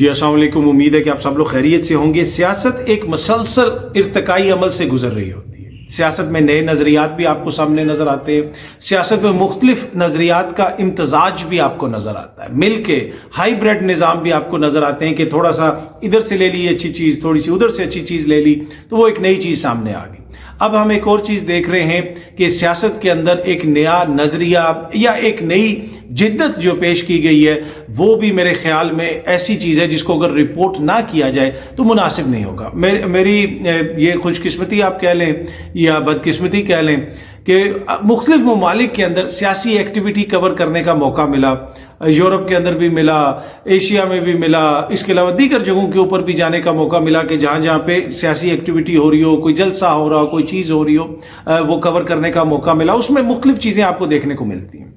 जी अस्सलाम वालेकुम। उम्मीद है कि आप सब लोग खैरियत से होंगे। सियासत एक मसलसल इर्तिकाई अमल से गुजर रही होती है। सियासत में नए नज़रियात भी आपको सामने नज़र आते हैं। सियासत में मुख्तलिफ नज़रियात का इम्तजाज भी आपको नज़र आता है। मिल के हाईब्रिड निज़ाम भी आपको नज़र आते हैं कि थोड़ा सा इधर से ले ली अच्छी चीज़, थोड़ी सी उधर से अच्छी चीज़ ले ली, तो वो एक नई चीज़ सामने आ गई। अब हम एक और चीज़ देख रहे हैं कि सियासत के अंदर एक नया नज़रिया या एक नई जिद्दत जो पेश की गई है, वो भी मेरे ख्याल में ऐसी चीज़ है जिसको अगर रिपोर्ट ना किया जाए तो मुनासिब नहीं होगा। मेरी ये खुशकिस्मती आप कह लें या बदकिस्मती कह लें कि मुख्तलिफ ममालिक के अंदर सियासी एक्टिविटी कवर करने का मौका मिला। यूरोप के अंदर भी मिला, एशिया में भी मिला, इसके अलावा दीगर जगहों के ऊपर भी जाने का मौका मिला कि जहाँ जहाँ पे सियासी एक्टिविटी हो रही हो, कोई जलसा हो रहा हो, कोई चीज़ हो रही हो, वो कवर करने का मौका मिला। उसमें मुख्तलिफ चीज़ें आपको देखने को मिलती हैं।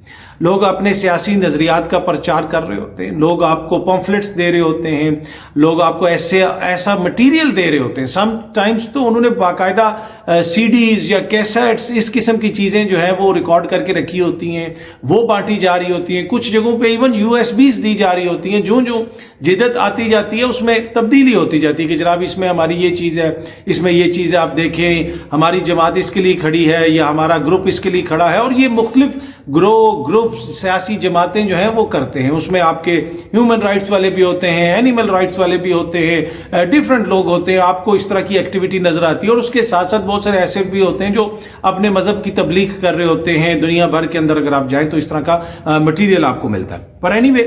लोग अपने सियासी नज़रियात का प्रचार कर रहे होते हैं, लोग आपको पम्फलेट्स दे रहे होते हैं, लोग आपको ऐसा मटीरियल दे रहे होते हैं। समटाइम्स तो उन्होंने बाकायदा सीडीज़ या कैसेट्स इस किस्म की चीज़ें जो है वो रिकॉर्ड करके रखी होती हैं, वो बांटी जा रही होती हैं। कुछ जगहों पे इवन यूएसबीज दी जा रही होती हैं। जो जो जिद्दत आती जाती है उसमें तब्दीली होती जाती है कि जनाब इसमें हमारी ये चीज़ है, इसमें ये चीज़ है, आप देखें हमारी जमात इसके लिए खड़ी है या हमारा ग्रुप इसके लिए खड़ा है। और ये मुख्तलिफ ग्रुप सियासी जमातें जो हैं वो करते हैं। उसमें आपके ह्यूमन राइट्स वाले भी होते हैं, एनिमल राइट्स वाले भी होते हैं, डिफरेंट लोग होते हैं। आपको इस तरह की एक्टिविटी नजर आती है। और उसके साथ साथ बहुत सारे ऐसे भी होते हैं जो अपने मजहब की तबलीग कर रहे होते हैं। दुनिया भर के अंदर अगर आप जाएं तो इस तरह का मटीरियल आपको मिलता है। पर एनीवे,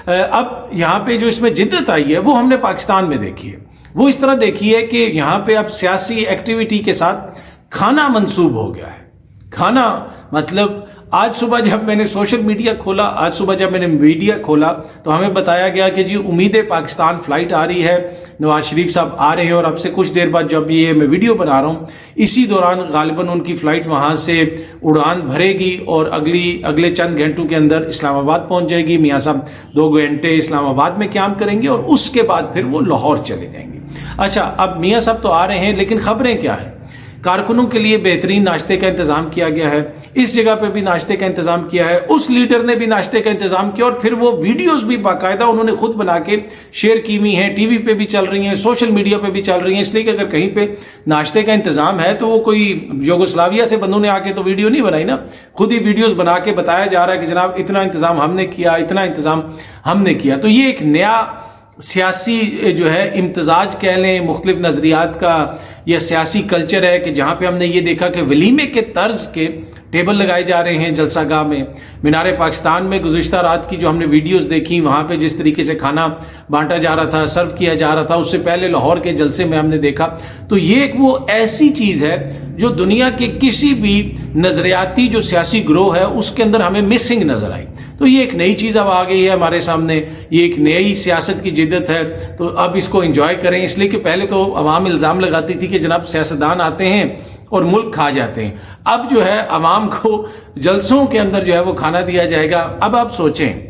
अब यहाँ पे जो इसमें जिद्दत आई है वो हमने पाकिस्तान में देखी है। वो इस तरह देखी है कि यहाँ पे अब सियासी एक्टिविटी के साथ खाना मंसूब हो गया है। खाना मतलब आज सुबह जब मैंने सोशल मीडिया खोला, आज सुबह जब मैंने मीडिया खोला तो हमें बताया गया कि जी उम्मीद पाकिस्तान फ्लाइट आ रही है, नवाज शरीफ साहब आ रहे हैं। और अब से कुछ देर बाद जब ये मैं वीडियो बना रहा हूँ, इसी दौरान गालिबन उनकी फ़्लाइट वहाँ से उड़ान भरेगी और अगले चंद घंटों के अंदर इस्लामाबाद पहुँच जाएगी। मियाँ साहब 2 घंटे इस्लामाबाद में क़याम करेंगे और उसके बाद फिर वो लाहौर चले जाएंगे। अच्छा, अब मियाँ साहब तो आ रहे हैं, लेकिन ख़बरें क्या हैं? कारकुनों के लिए बेहतरीन नाश्ते का इंतज़ाम किया गया है। इस जगह पे भी नाश्ते का इंतज़ाम किया है, उस लीडर ने भी नाश्ते का इंतज़ाम किया। और फिर वो वीडियोस भी बाकायदा उन्होंने खुद बना के शेयर की हुई हैं, टीवी पे भी चल रही हैं, सोशल मीडिया पे भी चल रही हैं। इसलिए कि अगर कहीं पे नाश्ते का इंतज़ाम है तो वो कोई यूगोस्लाविया से बंदों ने आके तो वीडियो नहीं बनाई ना, खुद ही वीडियोज़ बना के बताया जा रहा है कि जनाब इतना इंतज़ाम हमने किया, इतना इंतज़ाम हमने किया। तो ये एक नया सियासी जो है इम्तजाज कह लें, मुख्तलिफ नज़रियात का यह सियासी कल्चर है कि जहाँ पे हमने ये देखा कि वलीमे के तर्ज के टेबल लगाए जा रहे हैं जलसागाह में। मीनार पाकिस्तान में गुज़िश्ता रात की जो हमने वीडियोस देखी, वहाँ पे जिस तरीके से खाना बांटा जा रहा था, सर्व किया जा रहा था, उससे पहले लाहौर के जलसे में हमने देखा। तो ये एक वो ऐसी चीज़ है जो दुनिया के किसी भी नज़रियाती जो सियासी ग्रोह है उसके अंदर हमें मिसिंग नज़र आई। तो ये एक नई चीज़ अब आ गई है हमारे सामने, ये एक नई सियासत की जिद्दत है। तो अब इसको एंजॉय करें। इसलिए कि पहले तो अवाम इल्ज़ाम लगाती थी कि जनाब सियासतदान आते हैं और मुल्क खा जाते हैं। अब जो है अवाम को जलसों के अंदर जो है वो खाना दिया जाएगा। अब आप सोचें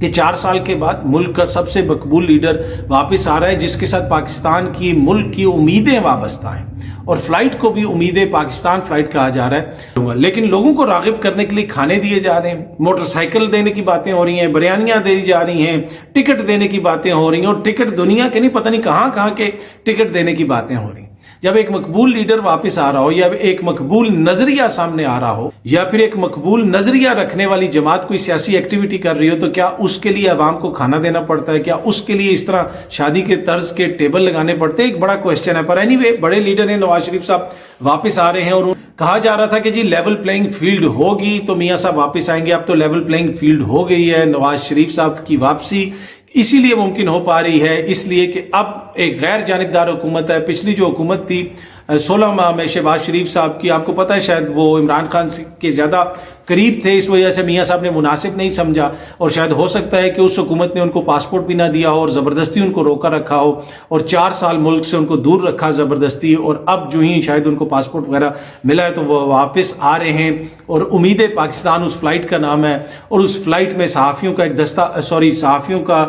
कि 4 साल के बाद मुल्क का सबसे मकबूल लीडर वापस आ रहा है, जिसके साथ पाकिस्तान की मुल्क की उम्मीदें वाबस्ता हैं। और फ्लाइट को भी उम्मीदें पाकिस्तान फ्लाइट कहा जा रहा है। लेकिन लोगों को रागिब करने के लिए खाने दिए जा रहे हैं, मोटरसाइकिल देने की बातें हो रही हैं, बिरयानियां दी जा रही हैं, टिकट देने की बातें हो रही हैं। और टिकट दुनिया के नहीं, पता नहीं कहाँ के टिकट देने की बातें हो रही हैं। जब एक मकबूल लीडर वापस आ रहा हो, या एक मकबूल नजरिया सामने आ रहा हो, या फिर एक मकबूल नजरिया रखने वाली जमात कोई सियासी एक्टिविटी कर रही हो, तो क्या उसके लिए अवाम को खाना देना पड़ता है? क्या उसके लिए इस तरह शादी के तर्ज के टेबल लगाने पड़ते हैं? एक बड़ा क्वेश्चन है। पर एनीवे, बड़े लीडर हैं, नवाज शरीफ साहब वापस आ रहे हैं। और कहा जा रहा था कि जी लेवल प्लेइंग फील्ड होगी तो मियाँ साहब वापस आएंगे। अब तो लेवल प्लेइंग फील्ड हो गई है। नवाज शरीफ साहब की वापसी इसीलिए मुमकिन हो पा रही है, इसलिए कि अब एक गैर जानिबदार हुकूमत है। पिछली जो हुकूमत थी 16 माह में शहबाज शरीफ साहब की, आपको पता है शायद वो इमरान खान के ज़्यादा करीब थे, इस वजह से मियाँ साहब ने मुनासिब नहीं समझा। और शायद हो सकता है कि उस हुकूमत ने उनको पासपोर्ट भी ना दिया हो और ज़बरदस्ती उनको रोका रखा हो और 4 साल मुल्क से उनको दूर रखा ज़बरदस्ती। और अब जो ही शायद उनको पासपोर्ट वगैरह मिला है तो वो वापस आ रहे हैं। और उम्मीद पाकिस्तान उस फ्लाइट का नाम है। और उस फ्लाइट में सहाफ़ियों का एक दस्ता, सहाफ़ियों का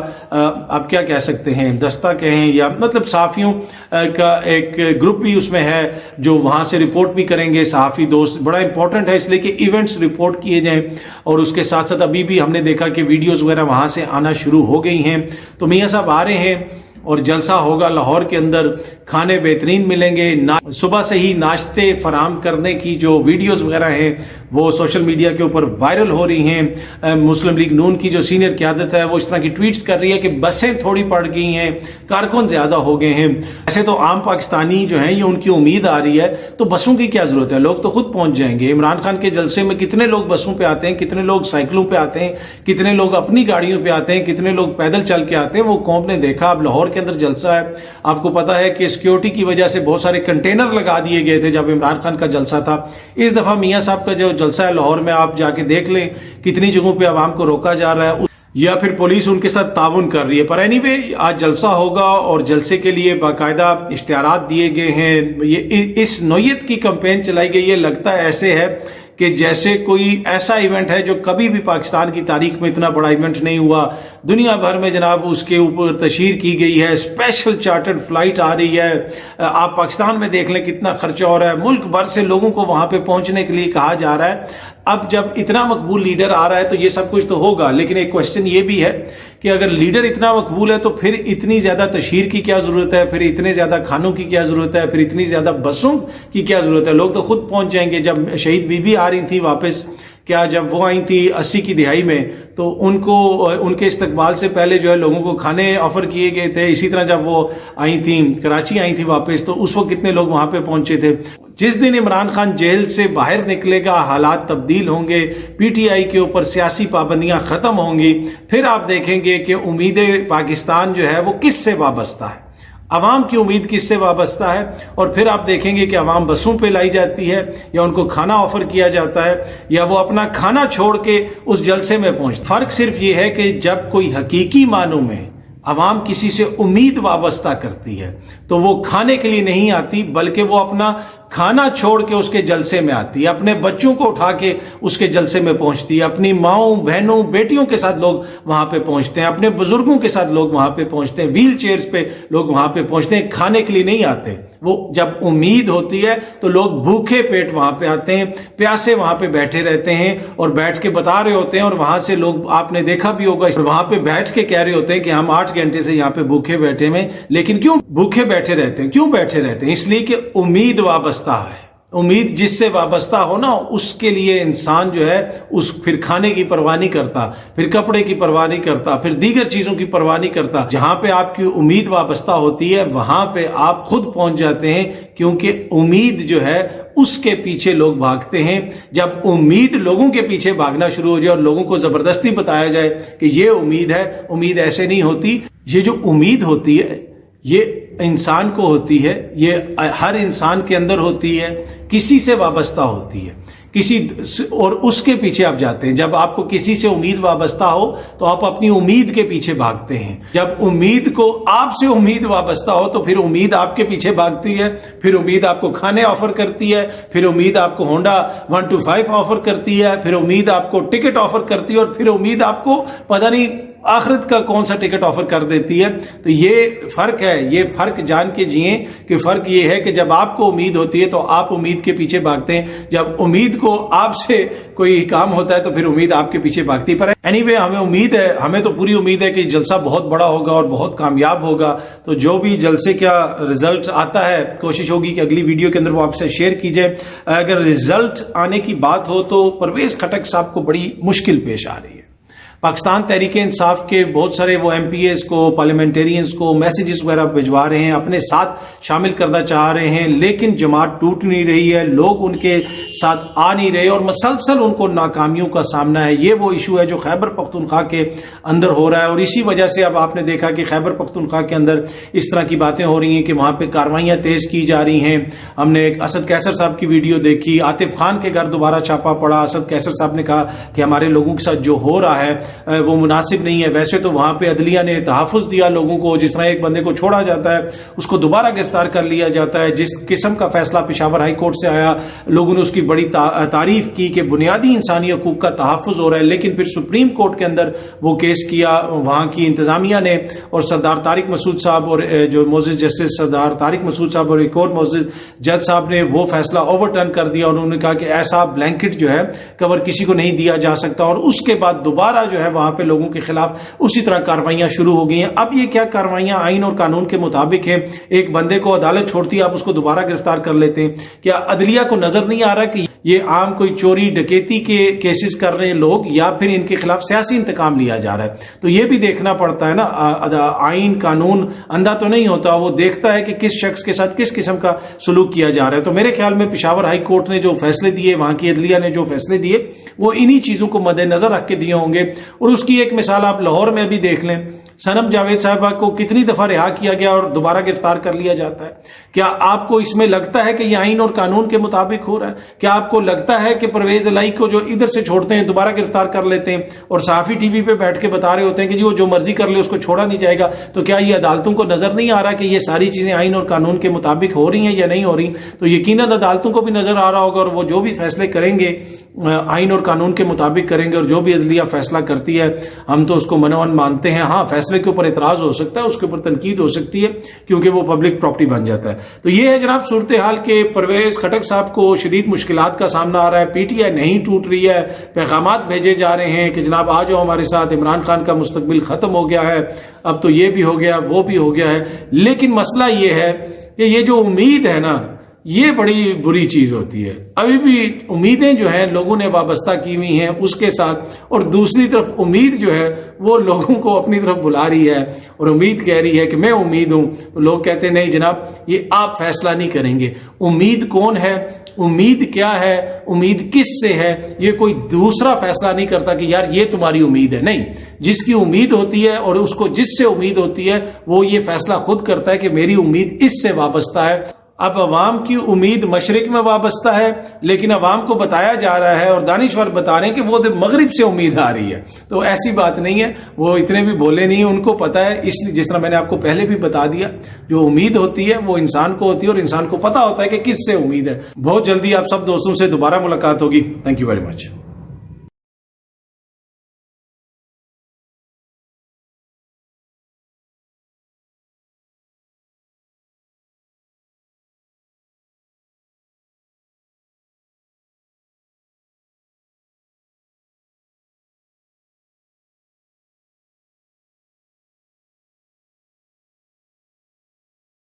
आप क्या कह सकते हैं, दस्ता कहें या मतलब सहाफ़ियों का एक ग्रुप भी उसमें है जो वहाँ से रिपोर्ट भी करेंगे सहाफ़ी दोस्त। बड़ा इंपॉर्टेंट है इसलिए कि इवेंट्स रिपोर्ट किए जाएं, और उसके साथ साथ अभी भी हमने देखा कि वीडियोस वगैरह वहाँ से आना शुरू हो गई हैं। तो मियाँ साहब आ रहे हैं और जलसा होगा लाहौर के अंदर, खाने बेहतरीन मिलेंगे। सुबह से ही नाश्ते फराहम करने की जो वीडियोस वगैरह हैं वो सोशल मीडिया के ऊपर वायरल हो रही हैं। मुस्लिम लीग नून की जो सीनियर क़यादत है वो इस तरह की ट्वीट्स कर रही है कि बसें थोड़ी पड़ गई हैं, कारकुन ज़्यादा हो गए हैं। ऐसे तो आम पाकिस्तानी जो हैं ये उनकी उम्मीद आ रही है, तो बसों की क्या ज़रूरत है, लोग तो खुद पहुँच जाएंगे। इमरान खान के जलसे में कितने लोग बसों पर आते हैं, कितने लोग साइकिलों पर आते हैं, कितने लोग अपनी गाड़ियों पर आते हैं, कितने लोग पैदल चल के आते हैं, वो कौम ने देखा। अब लाहौर के अंदर जलसा है, आपको पता है कि सिक्योरिटी की वजह से बहुत सारे कंटेनर लगा दिए गए थे जब इमरान खान का जलसा था। इस दफा मियां साहब का जो जलसा है लाहौर में, आप जाके देख लें कितनी जगहों पे आवाम को रोका जा रहा है या फिर पुलिस उनके साथ ताउन कर रही है। पर एनीवे आज जलसा होगा और जलसे के लिए बाकायदा इश्तिहारात दिए गए हैं। ये इस नौयत की कैंपेन चलाई गई है। लगता है ऐसे है कि जैसे कोई ऐसा इवेंट है जो कभी भी पाकिस्तान की तारीख में इतना बड़ा इवेंट नहीं हुआ। दुनिया भर में जनाब उसके ऊपर तशहीर की गई है, स्पेशल चार्टर्ड फ्लाइट आ रही है। आप पाकिस्तान में देख लें कितना खर्चा हो रहा है, मुल्क भर से लोगों को वहाँ पे पहुँचने के लिए कहा जा रहा है। अब जब इतना मकबूल लीडर आ रहा है तो ये सब कुछ तो होगा, लेकिन एक क्वेश्चन ये भी है कि अगर लीडर इतना मकबूल है तो फिर इतनी ज़्यादा तशहीर की क्या ज़रूरत है, फिर इतने ज़्यादा खानों की क्या ज़रूरत है, फिर इतनी ज़्यादा बसों की क्या ज़रूरत है। लोग तो खुद पहुँच जाएंगे। जब शहीद बीबी आ रही थी वापस, क्या जब वो आई थी 80 की दिहाई में, तो उनको उनके इस्तकबाल से पहले जो है लोगों को खाने ऑफर किए गए थे। इसी तरह जब वो आई थी, कराची आई थी वापस, तो उस वक्त कितने लोग वहाँ पे पहुँचे थे। जिस दिन इमरान खान जेल से बाहर निकलेगा हालात तब्दील होंगे, पीटीआई के ऊपर सियासी पाबंदियां ख़त्म होंगी, फिर आप देखेंगे कि उम्मीद पाकिस्तान जो है वो किससे वाबस्ता है, अवाम की उम्मीद किससे वाबस्ता है। और फिर आप देखेंगे कि अवाम बसों पे लाई जाती है या उनको खाना ऑफर किया जाता है या वो अपना खाना छोड़ के उस जलसे में पहुँचते। फ़र्क सिर्फ ये है कि जब कोई हकीकी मानों में अवाम किसी से उम्मीद वाबस्ता करती है तो वो खाने के लिए नहीं आती, बल्कि वो अपना खाना छोड़ के उसके जलसे में आती है, अपने बच्चों को उठा के उसके जलसे में पहुंचती है, अपनी माओं बहनों बेटियों के साथ लोग वहां पे पहुंचते हैं, अपने बुजुर्गों के साथ लोग वहां पे पहुंचते हैं, व्हील चेयर्स पे लोग वहां पे पहुंचते हैं, खाने के लिए नहीं आते। वो जब उम्मीद होती है तो लोग भूखे पेट वहां पे आते हैं, प्यासे वहां पे बैठे रहते हैं और बैठ के बता रहे होते हैं। और वहां से लोग, आपने देखा भी होगा, वहां पे बैठ के कह रहे होते हैं कि हम 8 घंटे से यहाँ पे भूखे बैठे हैं। लेकिन क्यों भूखे बैठे रहते हैं, क्यों बैठे रहते हैं? इसलिए कि उम्मीद वाबस्ता है। उम्मीद जिससे वाबस्ता हो ना, उसके लिए इंसान जो है उस फिर खाने की परवाह नहीं करता, फिर कपड़े की परवाह नहीं करता, फिर दीगर चीज़ों की परवाह नहीं करता। जहाँ पे आपकी उम्मीद वाबस्ता होती है वहाँ पे आप खुद पहुँच जाते हैं, क्योंकि उम्मीद जो है उसके पीछे लोग भागते हैं। जब उम्मीद लोगों के पीछे भागना शुरू हो जाए और लोगों को ज़बरदस्ती बताया जाए कि ये उम्मीद है, उम्मीद ऐसे नहीं होती। ये जो उम्मीद होती है ये इंसान को होती है, ये हर इंसान के अंदर होती है, किसी से वाबस्ता होती है, किसी और उसके पीछे आप जाते हैं। जब आपको किसी से उम्मीद वाबस्ता हो तो आप अपनी उम्मीद के पीछे भागते हैं। जब उम्मीद को आपसे उम्मीद वाबस्ता हो तो फिर उम्मीद आपके पीछे भागती है, फिर उम्मीद आपको खाने ऑफर करती है, फिर उम्मीद आपको होंडा 125 ऑफर करती है, फिर उम्मीद आपको टिकट ऑफर करती है, और फिर उम्मीद आपको पता नहीं आखिरत का कौन सा टिकट ऑफर कर देती है। तो ये फर्क है, ये फर्क जान के जिए कि फर्क ये है कि जब आपको उम्मीद होती है तो आप उम्मीद के पीछे भागते हैं, जब उम्मीद को आपसे कोई काम होता है तो फिर उम्मीद आपके पीछे भागती है। पर एनीवे हमें उम्मीद है, हमें तो पूरी उम्मीद है कि जलसा बहुत बड़ा होगा और बहुत कामयाब होगा। तो जो भी जलसे का रिजल्ट आता है, कोशिश होगी कि अगली वीडियो के अंदर वो आपसे शेयर की जाए। अगर रिजल्ट आने की बात हो तो परवेज खटक साहब को बड़ी मुश्किल पेश आ रही है। पाकिस्तान तहरीक इंसाफ के बहुत सारे वो MPAs को, पार्लियामेंटेरियंस को मैसेजेस वगैरह भिजवा रहे हैं, अपने साथ शामिल करना चाह रहे हैं, लेकिन जमात टूट नहीं रही है, लोग उनके साथ आ नहीं रहे और मसलसल उनको नाकामियों का सामना है। ये वो इशू है जो खैबर पख्तूनख्वा के अंदर हो रहा है, और इसी वजह से अब आपने देखा कि खैबर पख्तूनख्वा के अंदर इस तरह की बातें हो रही हैं कि वहाँ पर कार्रवाइयाँ तेज़ की जा रही हैं। हमने एक असद कैसर साहब की वीडियो देखी, आतिफ खान के घर दोबारा छापा पड़ा। असद कैसर साहब ने कहा कि हमारे लोगों के साथ जो हो रहा है وہ مناسب نہیں ہے. ویسے تو وہاں پہ عدلیہ نے تحفظ دیا لوگوں کو, جس طرح ایک بندے کو چھوڑا جاتا ہے اس کو دوبارہ گرفتار کر لیا جاتا ہے. جس قسم کا فیصلہ پشاور ہائی کورٹ سے آیا, لوگوں نے اس کی بڑی تعریف کی کہ بنیادی انسانی حقوق کا تحفظ ہو رہا ہے. لیکن پھر سپریم کورٹ کے اندر وہ کیس کیا وہاں کی انتظامیہ نے, اور سردار طارق مسعود صاحب اور جو معزز جسٹس سردار طارق مسعود صاحب اور ایک اور معزز جج صاحب نے وہ فیصلہ اوور ٹرن کر دیا, اور انہوں نے کہا کہ ایسا بلینکٹ جو ہے کور کسی کو نہیں دیا جا سکتا. اور اس کے بعد دوبارہ جو ہے وہاں پہ لوگوں کے خلاف اسی طرح کاروائیاں شروع ہو گئی ہیں. اب یہ کیا کاروائیاں آئین اور قانون کے مطابق ہیں؟ ایک بندے کو عدالت چھوڑتی ہے, آپ اس کو دوبارہ گرفتار کر لیتے ہیں. کیا عدلیہ کو نظر نہیں آ رہا کہ یہ عام کوئی چوری ڈکیتی کے کیسز کر رہے ہیں لوگ, یا پھر ان کے خلاف سیاسی انتقام لیا جا رہا ہے؟ تو یہ بھی دیکھنا پڑتا ہے نا. آئین قانون اندھا تو نہیں ہوتا, وہ دیکھتا ہے کہ کس شخص کے ساتھ کس قسم کا سلوک کیا جا رہا ہے. تو میرے خیال میں پشاور ہائی کورٹ نے جو فیصلے دیے, وہاں کی عدلیہ نے جو فیصلے دیے, وہ انہی چیزوں کو مد نظر رکھ کے دیے ہوں گے. اور اس کی ایک مثال آپ لاہور میں بھی دیکھ لیں, صنم جاوید صاحبہ کو کتنی دفعہ رہا کیا گیا اور دوبارہ گرفتار کر لیا جاتا ہے. کیا آپ کو اس میں لگتا ہے کہ یہ آئین اور قانون کے مطابق ہو رہا ہے؟ کیا آپ کو لگتا ہے کہ پرویز الہی کو جو ادھر سے چھوڑتے ہیں دوبارہ گرفتار کر لیتے ہیں, اور صحافی ٹی وی پہ بیٹھ کے بتا رہے ہوتے ہیں کہ جی وہ جو مرضی کر لے اس کو چھوڑا نہیں جائے گا؟ تو کیا یہ عدالتوں کو نظر نہیں آ رہا کہ یہ ساری چیزیں آئین اور قانون کے مطابق ہو رہی ہیں یا نہیں ہو رہی؟ تو یقیناً عدالتوں کو بھی نظر آ رہا ہوگا, اور وہ جو بھی فیصلے کریں گے آئین اور قانون کے مطابق کریں گے. اور جو بھی عدلیہ فیصلہ کرتی ہے ہم تو اس کو منون مانتے ہیں. ہاں, فیصلے کے اوپر اعتراض ہو سکتا ہے, اس کے اوپر تنقید ہو سکتی ہے, کیونکہ وہ پبلک پراپرٹی بن جاتا ہے. تو یہ ہے جناب صورتحال کہ پرویز خٹک صاحب کو شدید مشکلات کا سامنا آ رہا ہے. پی ٹی آئی نہیں ٹوٹ رہی ہے, پیغامات بھیجے جا رہے ہیں کہ جناب آ جاؤ ہمارے ساتھ, عمران خان کا مستقبل ختم ہو گیا ہے, اب تو یہ بھی ہو گیا وہ بھی ہو گیا ہے. لیکن مسئلہ یہ ہے کہ یہ جو امید ہے نا, یہ بڑی بری چیز ہوتی ہے. ابھی بھی امیدیں جو ہیں لوگوں نے وابستہ کی ہوئی ہیں اس کے ساتھ, اور دوسری طرف امید جو ہے وہ لوگوں کو اپنی طرف بلا رہی ہے, اور امید کہہ رہی ہے کہ میں امید ہوں. تو لوگ کہتے ہیں نہیں جناب, یہ آپ فیصلہ نہیں کریں گے. امید کون ہے, امید کیا ہے, امید کس سے ہے, یہ کوئی دوسرا فیصلہ نہیں کرتا کہ یار یہ تمہاری امید ہے. نہیں, جس کی امید ہوتی ہے اور اس کو جس سے امید ہوتی ہے وہ یہ فیصلہ خود کرتا ہے کہ میری امید اس سے وابستہ ہے. اب عوام کی امید مشرق میں وابستہ ہے, لیکن عوام کو بتایا جا رہا ہے اور دانشور بتا رہے ہیں کہ وہ مغرب سے امید آ رہی ہے. تو ایسی بات نہیں ہے, وہ اتنے بھی بولے نہیں, ان کو پتا ہے. اس لیے جس طرح میں نے آپ کو پہلے بھی بتا دیا, جو امید ہوتی ہے وہ انسان کو ہوتی ہے, اور انسان کو پتا ہوتا ہے کہ کس سے امید ہے. بہت جلدی آپ سب دوستوں سے دوبارہ ملاقات ہوگی. Thank you very much.